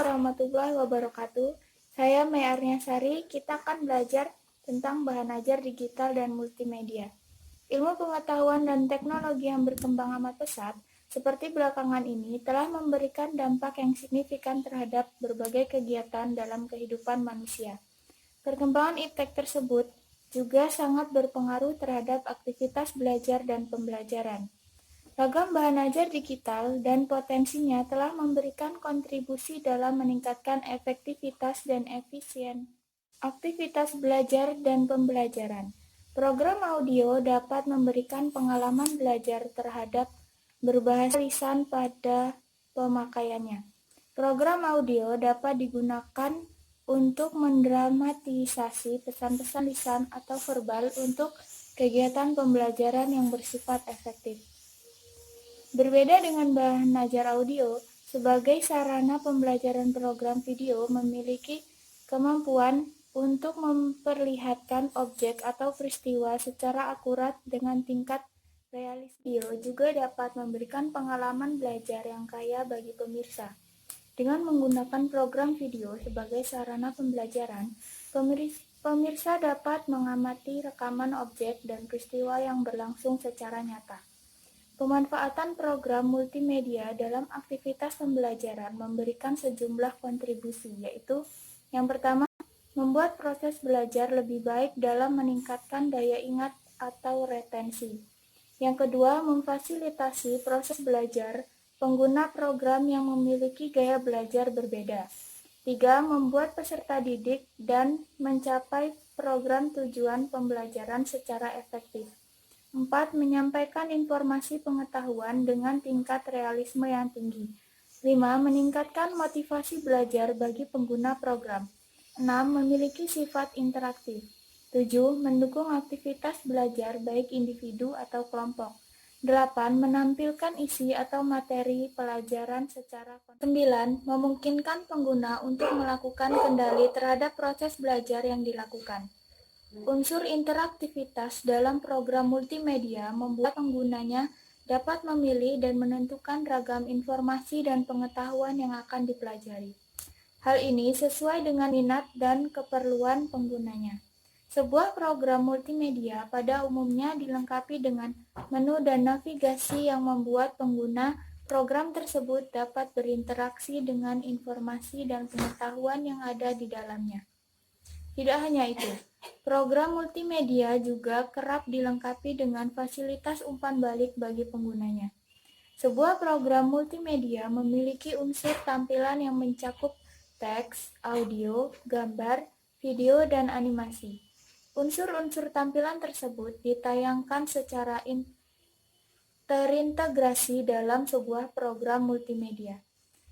warahmatullahi wabarakatuh. Saya Mei Arniasari. Kita akan belajar tentang bahan ajar digital dan multimedia. Ilmu pengetahuan dan teknologi yang berkembang amat pesat, seperti belakangan ini, telah memberikan dampak yang signifikan terhadap berbagai kegiatan dalam kehidupan manusia. Perkembangan iptek tersebut juga sangat berpengaruh terhadap aktivitas belajar dan pembelajaran. Ragam bahan ajar digital dan potensinya telah memberikan kontribusi dalam meningkatkan efektivitas dan efisien aktivitas belajar dan pembelajaran. Program audio dapat memberikan pengalaman belajar terhadap berbahasa lisan pada pemakaiannya. Program audio dapat digunakan untuk mendramatisasi pesan-pesan lisan atau verbal untuk kegiatan pembelajaran yang bersifat efektif. Berbeda dengan bahan ajar audio, sebagai sarana pembelajaran program video memiliki kemampuan untuk memperlihatkan objek atau peristiwa secara akurat dengan tingkat realisme. Video juga dapat memberikan pengalaman belajar yang kaya bagi pemirsa. Dengan menggunakan program video sebagai sarana pembelajaran, pemirsa dapat mengamati rekaman objek dan peristiwa yang berlangsung secara nyata. Pemanfaatan program multimedia dalam aktivitas pembelajaran memberikan sejumlah kontribusi, yaitu yang pertama, membuat proses belajar lebih baik dalam meningkatkan daya ingat atau retensi. Yang kedua, memfasilitasi proses belajar pengguna program yang memiliki gaya belajar berbeda. Tiga, membuat peserta didik dan mencapai program tujuan pembelajaran secara efektif. 4. Menyampaikan informasi pengetahuan dengan tingkat realisme yang tinggi. 5. Meningkatkan motivasi belajar bagi pengguna program. 6. Memiliki sifat interaktif. 7. Mendukung aktivitas belajar baik individu atau kelompok. 8. Menampilkan isi atau materi pelajaran secara konsisten. 9. Memungkinkan pengguna untuk melakukan kendali terhadap proses belajar yang dilakukan. Unsur interaktivitas dalam program multimedia membuat penggunanya dapat memilih dan menentukan ragam informasi dan pengetahuan yang akan dipelajari. Hal ini sesuai dengan minat dan keperluan penggunanya. Sebuah program multimedia pada umumnya dilengkapi dengan menu dan navigasi yang membuat pengguna program tersebut dapat berinteraksi dengan informasi dan pengetahuan yang ada di dalamnya. Tidak hanya itu, program multimedia juga kerap dilengkapi dengan fasilitas umpan balik bagi penggunanya. Sebuah program multimedia memiliki unsur tampilan yang mencakup teks, audio, gambar, video, dan animasi. Unsur-unsur tampilan tersebut ditayangkan secara terintegrasi dalam sebuah program multimedia.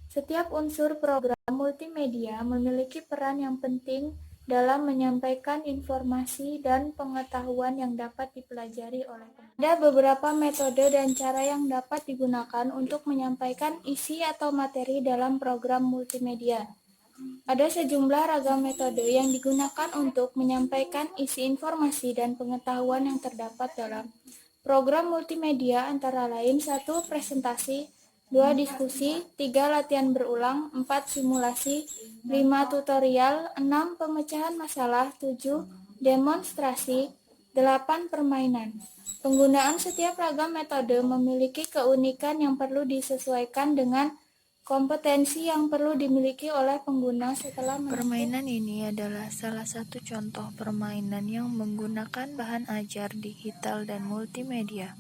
Setiap unsur program multimedia memiliki peran yang penting dalam menyampaikan informasi dan pengetahuan yang dapat dipelajari oleh pengguna. Ada beberapa metode dan cara yang dapat digunakan untuk menyampaikan isi atau materi dalam program multimedia. Ada sejumlah ragam metode yang digunakan untuk menyampaikan isi informasi dan pengetahuan yang terdapat dalam program multimedia, antara lain 1. Presentasi, 2. Diskusi, 3. Latihan berulang, 4. Simulasi, 5. Tutorial, 6. Pemecahan masalah, 7. Demonstrasi, 8. Permainan. Penggunaan setiap ragam metode memiliki keunikan yang perlu disesuaikan dengan kompetensi yang perlu dimiliki oleh pengguna setelah Permainan ini adalah salah satu contoh permainan yang menggunakan bahan ajar digital dan multimedia.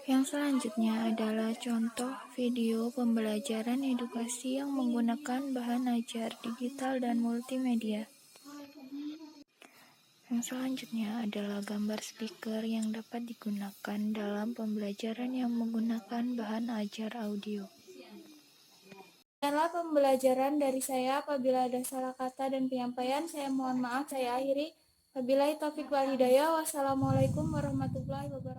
Yang selanjutnya adalah contoh video pembelajaran edukasi yang menggunakan bahan ajar digital dan multimedia. Yang selanjutnya adalah gambar speaker yang dapat digunakan dalam pembelajaran yang menggunakan bahan ajar audio. Demikianlah pembelajaran dari saya. Apabila ada salah kata dan penyampaian, saya mohon maaf. Saya akhiri. Wabillahi taufiq wal hidayah. Wassalamualaikum warahmatullahi wabarakatuh.